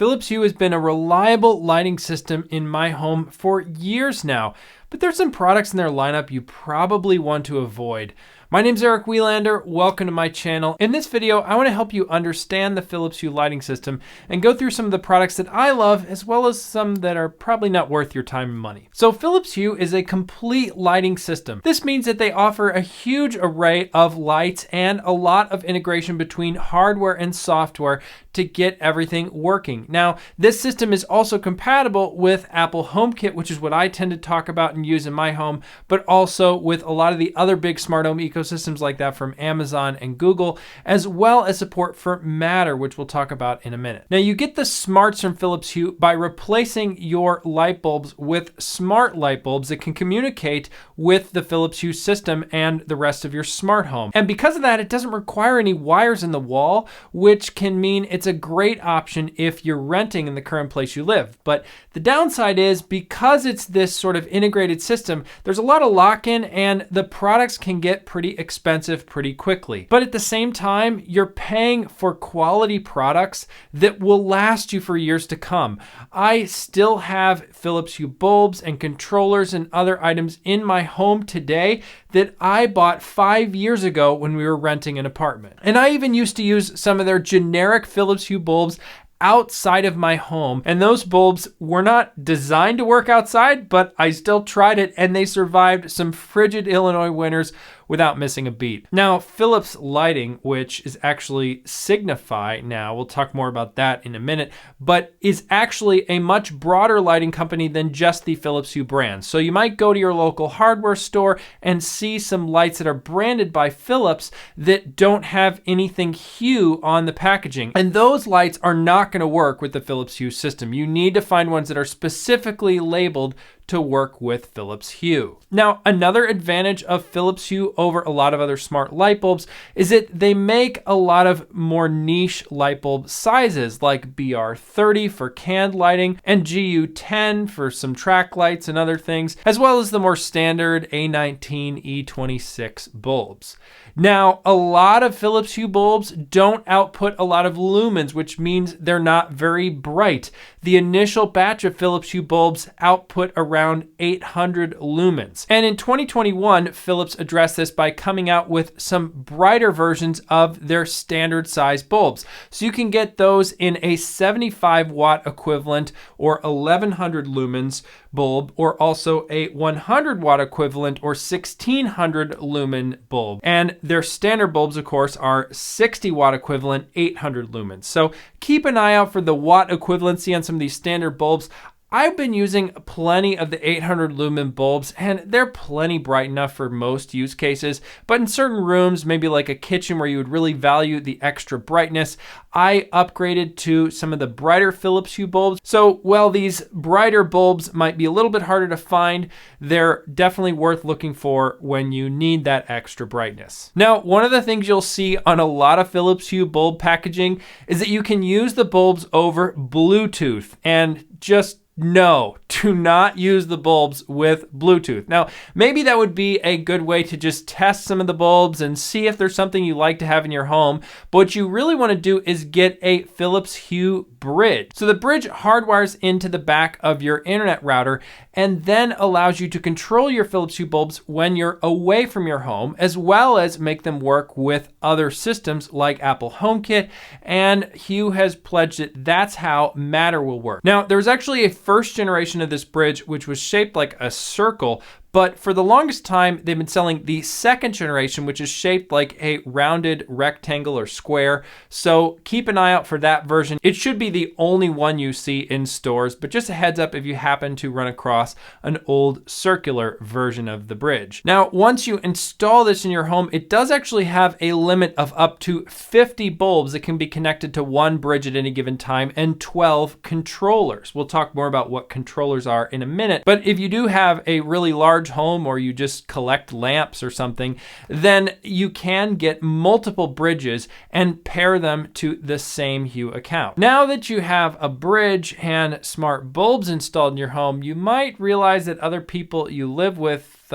Philips Hue has been a reliable lighting system in my home for years now, but there's some products in their lineup you probably want to avoid. My name's Eric Welander, welcome to my channel. In this video, I want to help you understand the Philips Hue lighting system and go through some of the products that I love, as well as some that are probably not worth your time and money. So Philips Hue is a complete lighting system. This means that they offer a huge array of lights and a lot of integration between hardware and software to get everything working. Now, this system is also compatible with Apple HomeKit, which is what I tend to talk about and use in my home, but also with a lot of the other big smart home ecosystems like that from Amazon and Google, as well as support for Matter, which we'll talk about in a minute. Now, you get the smarts from Philips Hue by replacing your light bulbs with smart light bulbs that can communicate with the Philips Hue system and the rest of your smart home. And because of that, it doesn't require any wires in the wall, which can mean it's a great option if you're renting in the current place you live. But the downside is, because it's this sort of integrated system, there's a lot of lock-in and the products can get pretty expensive pretty quickly. But at the same time, you're paying for quality products that will last you for years to come. I still have Philips Hue bulbs and controllers and other items in my home today that I bought 5 years ago when we were renting an apartment. And I even used to use some of their generic Philips Hue bulbs outside of my home, and those bulbs were not designed to work outside, but I still tried it and they survived some frigid Illinois winters without missing a beat. Now, Philips Lighting, which is actually Signify now, we'll talk more about that in a minute, but is actually a much broader lighting company than just the Philips Hue brand. So you might go to your local hardware store and see some lights that are branded by Philips that don't have anything Hue on the packaging. And those lights are not going to work with the Philips Hue system. You need to find ones that are specifically labeled to work with Philips Hue. Now, another advantage of Philips Hue over a lot of other smart light bulbs is that they make a lot of more niche light bulb sizes, like BR30 for canned lighting and GU10 for some track lights and other things, as well as the more standard A19, E26 bulbs. Now, a lot of Philips Hue bulbs don't output a lot of lumens, which means they're not very bright. The initial batch of Philips Hue bulbs output around 800 lumens. And in 2021, Philips addressed this by coming out with some brighter versions of their standard size bulbs. So you can get those in a 75 watt equivalent or 1100 lumens bulb, or also a 100 watt equivalent or 1600 lumen bulb. And their standard bulbs, of course, are 60 watt equivalent, 800 lumens. So keep an eye out for the watt equivalency on some of these standard bulbs. I've been using plenty of the 800 lumen bulbs, and they're plenty bright enough for most use cases, but in certain rooms, maybe like a kitchen where you would really value the extra brightness, I upgraded to some of the brighter Philips Hue bulbs. So while these brighter bulbs might be a little bit harder to find, they're definitely worth looking for when you need that extra brightness. Now, one of the things you'll see on a lot of Philips Hue bulb packaging is that you can use the bulbs over Bluetooth, and just no, do not use the bulbs with Bluetooth. Now, maybe that would be a good way to just test some of the bulbs and see if there's something you like to have in your home. But what you really want to do is get a Philips Hue bridge. So the bridge hardwires into the back of your internet router and then allows you to control your Philips Hue bulbs when you're away from your home, as well as make them work with other systems like Apple HomeKit. And Hue has pledged that that's how Matter will work. Now, there's actually a first generation of this bridge, which was shaped like a circle, but for the longest time, they've been selling the second generation, which is shaped like a rounded rectangle or square. So keep an eye out for that version. It should be the only one you see in stores, but just a heads up if you happen to run across an old circular version of the bridge. Now, once you install this in your home, it does actually have a limit of up to 50 bulbs that can be connected to one bridge at any given time and 12 controllers. We'll talk more about what controllers are in a minute, but if you do have a really large home or you just collect lamps or something, then you can get multiple bridges and pair them to the same Hue account. Now that you have a bridge and smart bulbs installed in your home, you might realize that other people you live with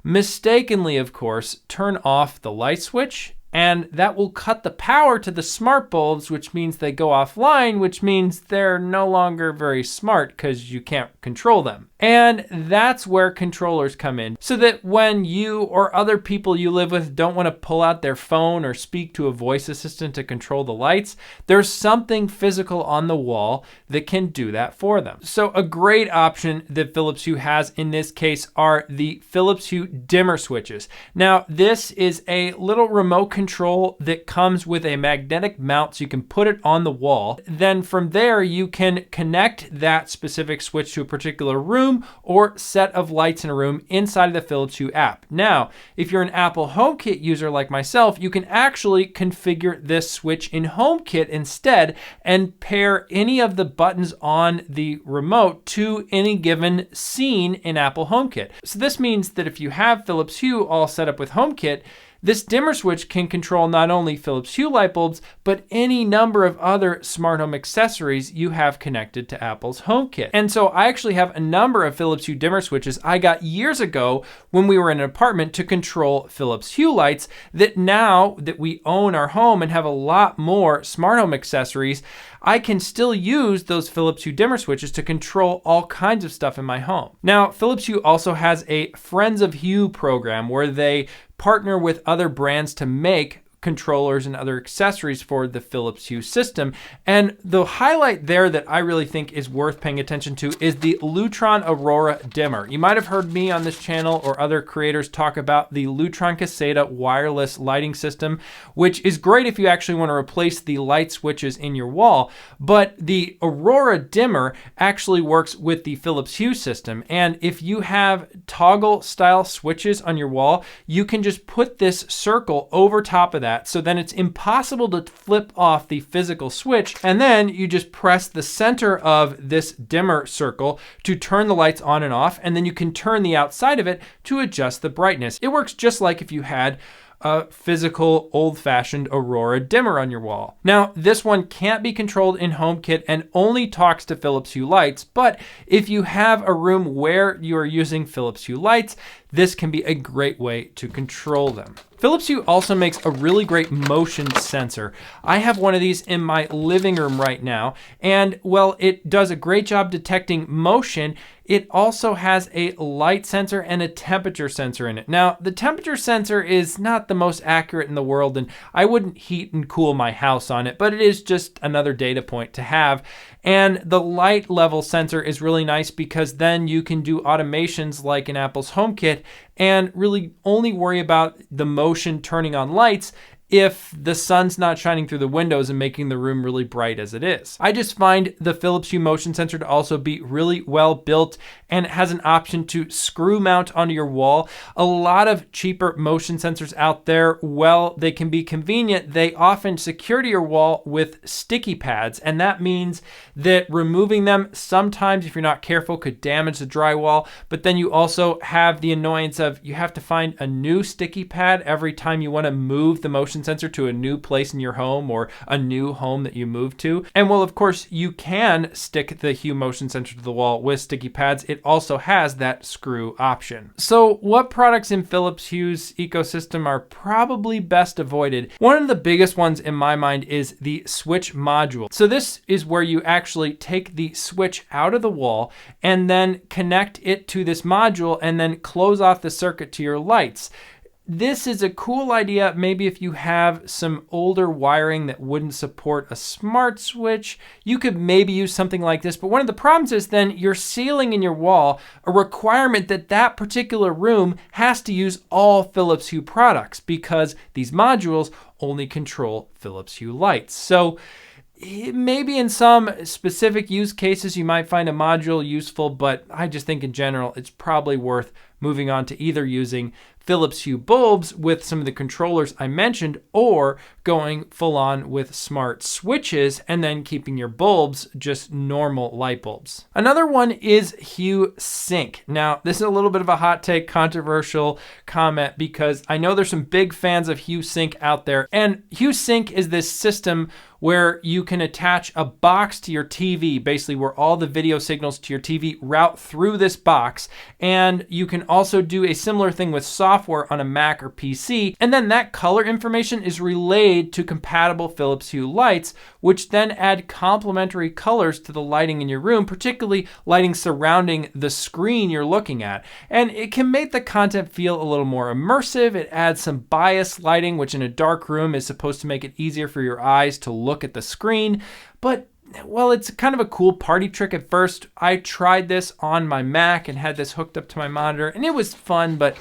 mistakenly, of course, turn off the light switch and that will cut the power to the smart bulbs, which means they go offline, which means they're no longer very smart because you can't control them. And that's where controllers come in, so that when you or other people you live with don't want to pull out their phone or speak to a voice assistant to control the lights, there's something physical on the wall that can do that for them. So a great option that Philips Hue has in this case are the Philips Hue Dimmer Switches. Now, this is a little remote control that comes with a magnetic mount, so you can put it on the wall. Then from there, you can connect that specific switch to a particular room or set of lights in a room inside of the Philips Hue app. Now, if you're an Apple HomeKit user like myself, you can actually configure this switch in HomeKit instead and pair any of the buttons on the remote to any given scene in Apple HomeKit. So this means that if you have Philips Hue all set up with HomeKit, this dimmer switch can control not only Philips Hue light bulbs, but any number of other smart home accessories you have connected to Apple's HomeKit. And so I actually have a number of Philips Hue dimmer switches I got years ago when we were in an apartment to control Philips Hue lights, that now that we own our home and have a lot more smart home accessories, I can still use those Philips Hue dimmer switches to control all kinds of stuff in my home. Now, Philips Hue also has a Friends of Hue program where they partner with other brands to make controllers and other accessories for the Philips Hue system. And the highlight there that I really think is worth paying attention to is the Lutron Aurora dimmer. You might have heard me on this channel or other creators talk about the Lutron Caseta wireless lighting system, which is great if you actually want to replace the light switches in your wall. But the Aurora dimmer actually works with the Philips Hue system. And if you have toggle style switches on your wall, you can just put this circle over top of that. So then it's impossible to flip off the physical switch. And then you just press the center of this dimmer circle to turn the lights on and off. And then you can turn the outside of it to adjust the brightness. It works just like if you had a physical old-fashioned Aurora dimmer on your wall. Now, this one can't be controlled in HomeKit and only talks to Philips Hue lights, but if you have a room where you are using Philips Hue lights, this can be a great way to control them. Philips Hue also makes a really great motion sensor. I have one of these in my living room right now, and while it does a great job detecting motion, it also has a light sensor and a temperature sensor in it. Now, the temperature sensor is not the most accurate in the world, and I wouldn't heat and cool my house on it, but it is just another data point to have. And the light level sensor is really nice because then you can do automations like in Apple's HomeKit and really only worry about the motion turning on lights if the sun's not shining through the windows and making the room really bright as it is. I just find the Philips Hue motion sensor to also be really well built, and it has an option to screw mount onto your wall. A lot of cheaper motion sensors out there, while they can be convenient, they often secure to your wall with sticky pads, and that means that removing them sometimes, if you're not careful, could damage the drywall. But then you also have the annoyance of you have to find a new sticky pad every time you want to move the motion sensor to a new place in your home or a new home that you move to. And while of course you can stick the Hue motion sensor to the wall with sticky pads, it also has that screw option. So what products in Philips Hue's ecosystem are probably best avoided? One of the biggest ones in my mind is the switch module. So this is where you actually take the switch out of the wall and then connect it to this module and then close off the circuit to your lights. This is a cool idea, maybe if you have some older wiring that wouldn't support a smart switch, you could maybe use something like this. But one of the problems is then you're sealing in your wall a requirement that that particular room has to use all Philips Hue products because these modules only control Philips Hue lights. So maybe in some specific use cases you might find a module useful, but I just think in general it's probably worth moving on to either using Philips Hue bulbs with some of the controllers I mentioned, or going full on with smart switches and then keeping your bulbs just normal light bulbs. Another one is Hue Sync. Now, this is a little bit of a hot take, controversial comment, because I know there's some big fans of Hue Sync out there. And Hue Sync is this system where you can attach a box to your TV, basically where all the video signals to your TV route through this box. And you can also do a similar thing with software software on a Mac or PC, and then that color information is relayed to compatible Philips Hue lights, which then add complementary colors to the lighting in your room, particularly lighting surrounding the screen you're looking at. And it can make the content feel a little more immersive. It adds some bias lighting, which in a dark room is supposed to make it easier for your eyes to look at the screen. But well, it's kind of a cool party trick at first. I tried this on my Mac and had this hooked up to my monitor, and it was fun, but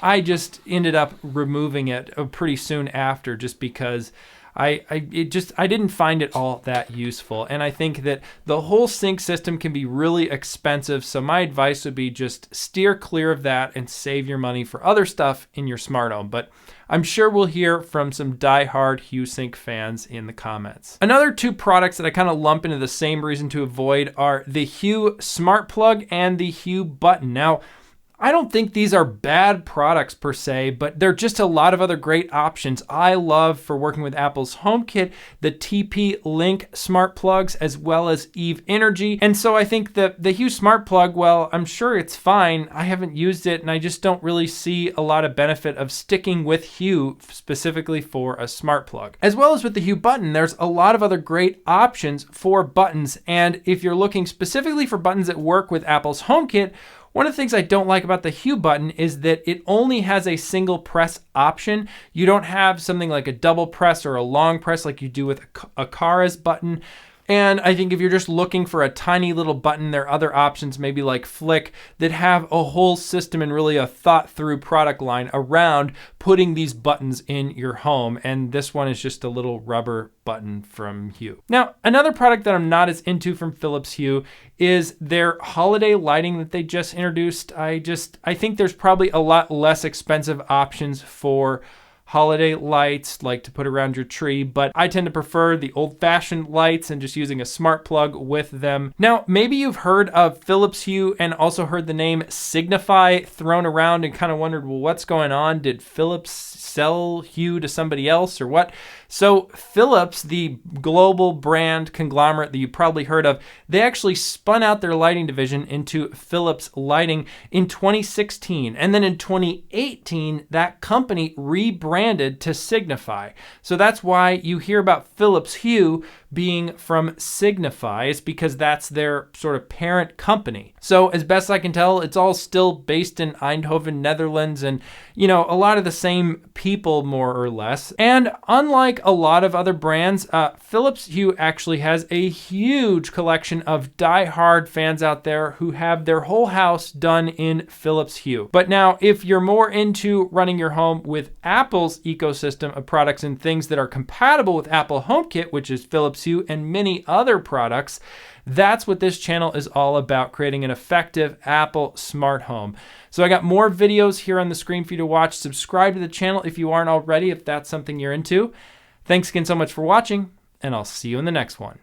I just ended up removing it pretty soon after, just because I didn't find it all that useful. And I think that the whole sync system can be really expensive. So my advice would be just steer clear of that and save your money for other stuff in your smart home. But I'm sure we'll hear from some diehard Hue Sync fans in the comments. Another two products that I kind of lump into the same reason to avoid are the Hue Smart Plug and the Hue Button. Now, I don't think these are bad products per se, but they're just a lot of other great options. I love, for working with Apple's HomeKit, the TP-Link smart plugs as well as Eve Energy. And so I think the Hue Smart Plug, well, I'm sure it's fine. I haven't used it, and I just don't really see a lot of benefit of sticking with Hue specifically for a smart plug. As well as with the Hue Button, there's a lot of other great options for buttons. And if you're looking specifically for buttons that work with Apple's HomeKit, one of the things I don't like about the Hue Button is that it only has a single press option. You don't have something like a double press or a long press like you do with a Kara's button. And I think if you're just looking for a tiny little button, there are other options, maybe like Flick, that have a whole system and really a thought through product line around putting these buttons in your home. And this one is just a little rubber button from Hue. Now, another product that I'm not as into from Philips Hue is their holiday lighting that they just introduced. I think there's probably a lot less expensive options for holiday lights, like to put around your tree, but I tend to prefer the old-fashioned lights and just using a smart plug with them. Now, maybe you've heard of Philips Hue and also heard the name Signify thrown around and kind of wondered, well, what's going on? Did Philips sell Hue to somebody else or what? So Philips, the global brand conglomerate that you probably heard of, they actually spun out their lighting division into Philips Lighting in 2016. And then in 2018, that company rebranded to Signify. So that's why you hear about Philips Hue being from Signify, is because that's their sort of parent company. So as best I can tell, it's all still based in Eindhoven, Netherlands, and a lot of the same people more or less. And unlike a lot of other brands, Philips Hue actually has a huge collection of die-hard fans out there who have their whole house done in Philips Hue. But now, if you're more into running your home with Apple's ecosystem of products and things that are compatible with Apple HomeKit, which is Philips Hue and many other products, that's what this channel is all about, creating an effective Apple smart home. So I got more videos here on the screen for you to watch. Subscribe to the channel if you aren't already, if that's something you're into. Thanks again so much for watching, and I'll see you in the next one.